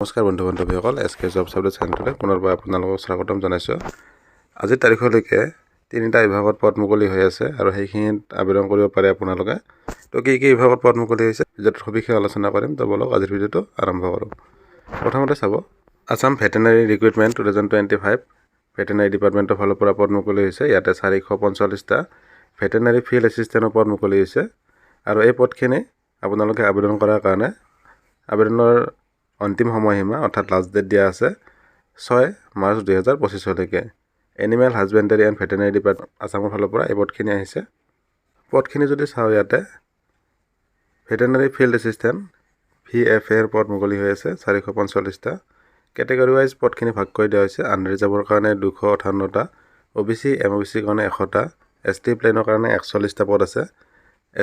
নমস্কাৰ বন্ধু বান্ধৱীসকল, SK job update চেনেললৈ পুনৰবাৰ আপোনালোকক স্বাগতম জনাইছোঁ। আজিৰ তাৰিখলৈকে 3টা বিভাগত পদ মুকলি হৈ আছে আৰু সেইখিনিত আবেদন কৰিব পাৰে আপোনালোকে। তো কি বিভাগত পদ মুকলি হৈছে ভিডিঅ'টোৰ সবিশেষ আলোচনা কৰিম। তো বলক আজিৰ ভিডিঅ'টো আৰম্ভ কৰোঁ। প্ৰথমতে চাব, আছাম ভেটেনাৰী ৰিক্ৰুইটমেণ্ট 2025 ভেটেনাৰী ডিপাৰ্টমেণ্টৰ ফালৰ পৰা পদ মুকলি হৈছে। ইয়াতে 445টা ভেটেনাৰী ফিল্ড এছিষ্টেণ্টৰ পদ মুকলি হৈছে আৰু এই পদখিনি আপোনালোকে আবেদন কৰাৰ কাৰণে আবেদনৰ অন্তিম সময়সীমা অৰ্থাৎ লাষ্ট ডেট দিয়া আছে 6 মাৰ্চ 2025লৈকে। Animal husbandry and veterinary department আছামৰ ফালৰ পৰা এই পদখিনি আহিছে। পদখিনি যদি চাওঁ, ইয়াতে ভেটেনাৰী ফিল্ড এছিষ্টেণ্ট VFA পদ মুকলি হৈ আছে 445টা। কেটেগৰী ৱাইজ পদখিনি ভাগ কৰি দিয়া হৈছে। আনৰিজাৰ্ভৰ কাৰণে 258টা, OBC MOBC কাৰণে 100টা, ST প্লেনৰ কাৰণে 41টা পদ আছে,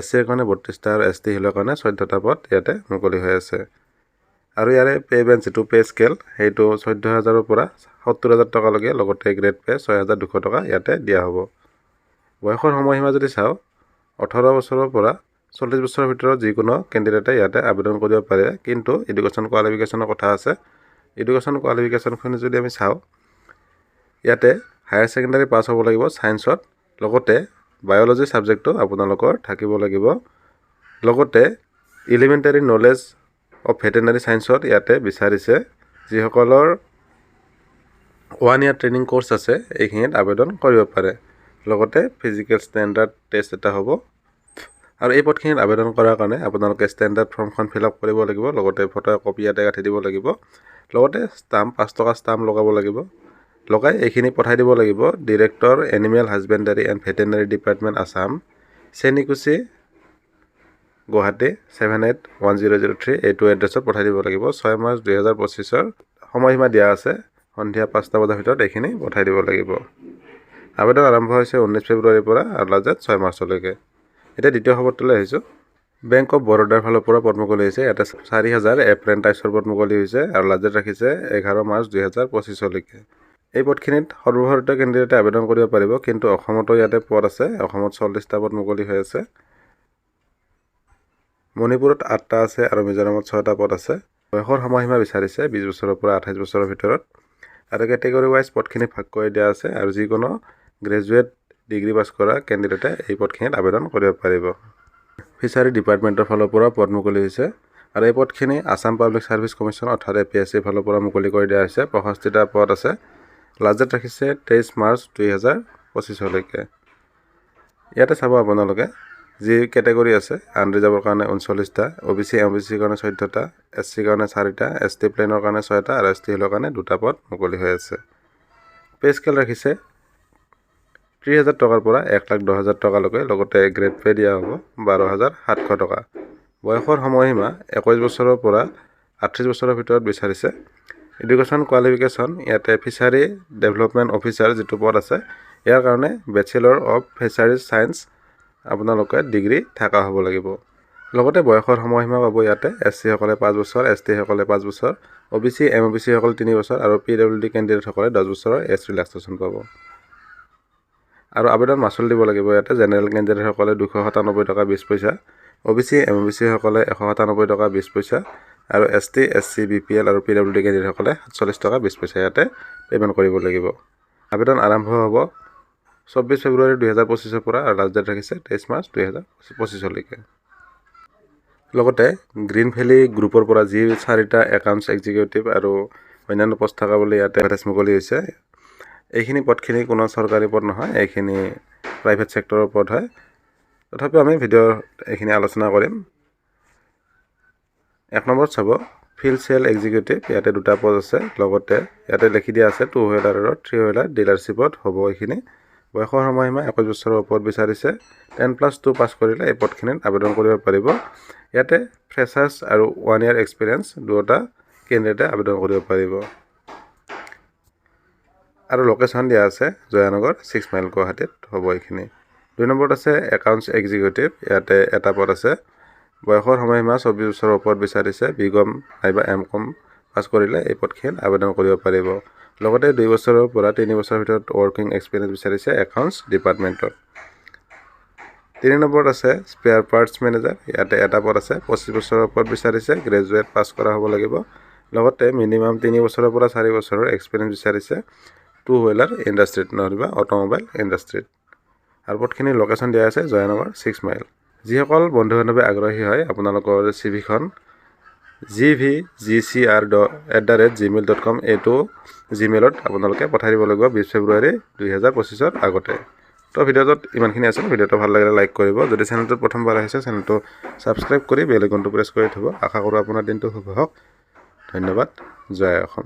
SC ৰ কাৰণে 32টা আৰু ST হিলৰ কাৰণে 14টা পদ ইয়াতে মুকলি হৈ আছে। আৰু ইয়াৰে পে বেঞ্চ যিটো পে স্কেল সেইটো 14,000ৰ পৰা 70,000 টকালৈকে, লগতে গ্ৰেড পে 6,200 টকা ইয়াতে দিয়া হ'ব। বয়সৰ সময়সীমা যদি চাওঁ, 18 বছৰৰ পৰা 40 বছৰৰ ভিতৰত যিকোনো কেণ্ডিডেটে ইয়াতে আবেদন কৰিব পাৰে, কিন্তু এডুকেশ্যন কোৱালিফিকেশ্যনৰ কথা আছে। এডুকেশ্যন কোৱালিফিকেশ্যনখিনি যদি আমি চাওঁ, ইয়াতে হায়াৰ ছেকেণ্ডাৰী পাছ হ'ব লাগিব ছায়েন্সত, লগতে বায়'লজি ছাবজেক্টটো আপোনালোকৰ থাকিব লাগিব, লগতে এলিমেণ্টাৰী নলেজ অফ ভেটেনাৰী ছায়েন্সত ইয়াতে বিচাৰিছে। যিসকলৰ 1 year ট্ৰেইনিং কোৰ্চ আছে এইখিনিত আবেদন কৰিব পাৰে, লগতে ফিজিকেল ষ্টেণ্ডাৰ্ড টেষ্ট এটা হ'ব। আৰু এই পদখিনিত আবেদন কৰাৰ কাৰণে আপোনালোকে ষ্টেণ্ডাৰ্ড ফৰ্মখন ফিল আপ কৰিব লাগিব, লগতে ফটো কপি ইয়াতে কাটি দিব লাগিব, লগতে ষ্টাম্প 5 টকা ষ্টাম্প লগাব লাগিব। লগাই এইখিনি পঠাই দিব লাগিব director animal husbandry and veterinary department Assam, Chenikuchi, Guwahati 781003 এইটো এড্ৰেছত পঠাই দিব লাগিব। 6 মাৰ্চ 2025ৰ সময়সীমা দিয়া আছে, সন্ধিয়া 5টা বজাৰ ভিতৰত এইখিনি পঠাই দিব লাগিব। আবেদন আৰম্ভ হৈছে 19 ফেব্ৰুৱাৰীৰ পৰা আৰু লাষ্ট ডেট 6 মাৰ্চলৈকে। এতিয়া দ্বিতীয় খবৰটোলৈ আহিছোঁ। বেংক অফ বৰোদাৰ ফালৰ পৰা পদ মুকলি হৈছে। ইয়াতে 4,000 এপ্ৰেণ্টাইছৰ পদ মুকলি হৈছে আৰু লাষ্ট ডেট ৰাখিছে 11 মাৰ্চ 2025লৈকে। এই পদখিনিত সৰ্বভাৰতীয় কেণ্ডিডেটে আবেদন কৰিব পাৰিব, কিন্তু অসমতো ইয়াতে পদ আছে। অসমত 40টা পদ মুকলি হৈ আছে, মণিপুৰত 8টা আছে আৰু মিজোৰামত 6টা পদ আছে। বয়সৰ সময়সীমা বিচাৰিছে 20 বছৰৰ পৰা 28 বছৰৰ ভিতৰত আৰু কেটেগৰী ৱাইজ পদখিনি ভাগ কৰি দিয়া আছে আৰু যিকোনো গ্ৰেজুৱেট ডিগ্ৰী পাছ কৰা কেণ্ডিডেটে এই পদখিনিত আবেদন কৰিব পাৰিব। ফিচাৰী ডিপাৰ্টমেণ্টৰ ফালৰ পৰা পদ মুকলি হৈছে আৰু এই পদখিনি আছাম পাব্লিক ছাৰ্ভিচ কমিশ্যন অৰ্থাৎ APSC ফালৰ পৰা মুকলি কৰি দিয়া হৈছে। 65টা পদ আছে। লাষ্ট ডেট ৰাখিছে 23 মাৰ্চ 2025লৈকে। ইয়াতে চাব আপোনালোকে যি কেটেগৰী আছে, আনৰিজাৰ্ভৰ কাৰণে 39টা, OBC MOBC কাৰণে 14টা, SC কাৰণে 4টা, ST প্লেনৰ কাৰণে 6টা আৰু ST হিলৰ কাৰণে 2টা পদ মুকলি হৈ আছে। পে স্কেল ৰাখিছে 30,000 টকাৰ পৰা 1,10,000 টকালৈকে, লগতে গ্ৰেড পে দিয়া হ'ব 12,700 টকা। বয়সৰ সময়সীমা 21 বছৰৰ পৰা 38 বছৰৰ ভিতৰত বিচাৰিছে। এডুকেশ্যন কোৱালিফিকেশ্যন ইয়াতে ফিচাৰী ডেভেলপমেণ্ট অফিচাৰ যিটো পদ আছে, ইয়াৰ কাৰণে বেচেলৰ অফ ফিচাৰিজ ছায়েন্স আপোনালোকে ডিগ্ৰী থকা হ'ব লাগিব। লগতে বয়সৰ সময়সীমা পাব ইয়াতে SC সকলে 5 বছৰ, ST সকলে 5 বছৰ, OBC MOBC সকল 3 বছৰ আৰু PWD কেণ্ডিডেটসকলে 10 বছৰৰ এজ ৰিলেক্সেশ্যন পাব। আৰু আবেদন মাচুল দিব লাগিব ইয়াতে। জেনেৰেল কেণ্ডিডেটসকলে 297 টকা 20 পইচা, OBC MOBC সকলে 197 টকা 20 পইচা আৰু ST SC BPL আৰু PWD কেণ্ডিডেটসকলে 47 টকা 20 পইচা ইয়াতে পে'মেণ্ট কৰিব লাগিব। আবেদন আৰম্ভ হ'ব 24 ফেব্ৰুৱাৰী 2025ৰ পৰা আৰু লাষ্ট ডেট ৰাখিছে 23 মাৰ্চ 2025লৈকে। লগতে গ্ৰীণ ভেলী গ্ৰুপৰ পৰা যি 4টা একাউণ্টছ এক্সিকিউটিভ আৰু অন্যান্য পষ্ট থকা বুলি ইয়াতে এডভাৰটাইজ মুকলি হৈছে। এইখিনি পদখিনি কোনো চৰকাৰী পদ নহয়, এইখিনি প্ৰাইভেট ছেক্টৰৰ পদ হয়। তথাপিও আমি ভিডিঅ'ৰ এইখিনি আলোচনা কৰিম। 1 নম্বৰত চাব, ফিল্ড চেল এক্সিকিউটিভ, ইয়াতে 2টা পদ আছে। লগতে ইয়াতে লিখি দিয়া আছে 2 হুইলাৰ আৰু 3 হুইলাৰ ডিলাৰশ্বিপত হ'ব এইখিনি। বয়সৰ সময়সীমা 21 বছৰৰ ওপৰত বিচাৰিছে। 10+2 পাছ কৰিলে এই পদখিনিত আবেদন কৰিব পাৰিব। ইয়াতে ফ্ৰেছাৰ্ছ আৰু 1 year এক্সপিৰিয়েঞ্চ দুয়োটা কেণ্ডিডেটে আবেদন কৰিব পাৰিব। আৰু লোকেশ্যন দিয়া আছে জয়ানগৰ 6 মাইল গুৱাহাটীত হ'ব এইখিনি। 2 নম্বৰত আছে একাউণ্টছ এক্সিকিউটিভ, ইয়াতে এটা পদ আছে। বয়সৰ সময়সীমা 24 বছৰৰ ওপৰত বিচাৰিছে। BCom নাইবা MCom পাছ কৰিলে এই পদখিনিত আবেদন কৰিব পাৰিব। লগতে 2 বছৰৰ পৰা 3 বছৰৰ ভিতৰত ৱৰ্কিং এক্সপিৰিয়েঞ্চ বিচাৰিছে একাউণ্টছ ডিপাৰ্টমেণ্টত। 3 নম্বৰত আছে স্পেয়াৰ পাৰ্টছ মেনেজাৰ, ইয়াতে এটা পদ আছে। 25 বছৰৰ ওপৰত বিচাৰিছে। গ্ৰেজুৱেট পাছ কৰা হ'ব লাগিব। লগতে মিনিমাম 3 বছৰৰ পৰা 4 বছৰৰ এক্সপিৰিয়েঞ্চ বিচাৰিছে টু হুইলাৰ ইণ্ডাষ্ট্ৰীত নহ'বা অটোমোবাইল ইণ্ডাষ্ট্ৰীত। আৰু পথখিনিৰ লোকেশ্যন দিয়া আছে জয়ানগৰ 6 মাইল। যিসকল বন্ধু বান্ধৱে আগ্ৰহী হয় আপোনালোকৰ চিভিখন gvgcr@gmail.com এইটো জিমেইলত আপোনালোকে পঠাই দিব লাগিব 20 ফেব্ৰুৱাৰী 2025 আগতে। তো ভিডিঅ'টোত ইমানখিনি আছিল। ভিডিঅ'টো ভাল লাগিলে লাইক কৰিব। যদি চেনেলটোত প্ৰথমবাৰ আহিছে চেনেলটো ছাবস্ক্ৰাইব কৰি বেল আইকনটো প্ৰেছ কৰি থ'ব। আশা কৰোঁ আপোনাৰ দিনটো শুভ হওক। ধন্যবাদ। জয় অসম।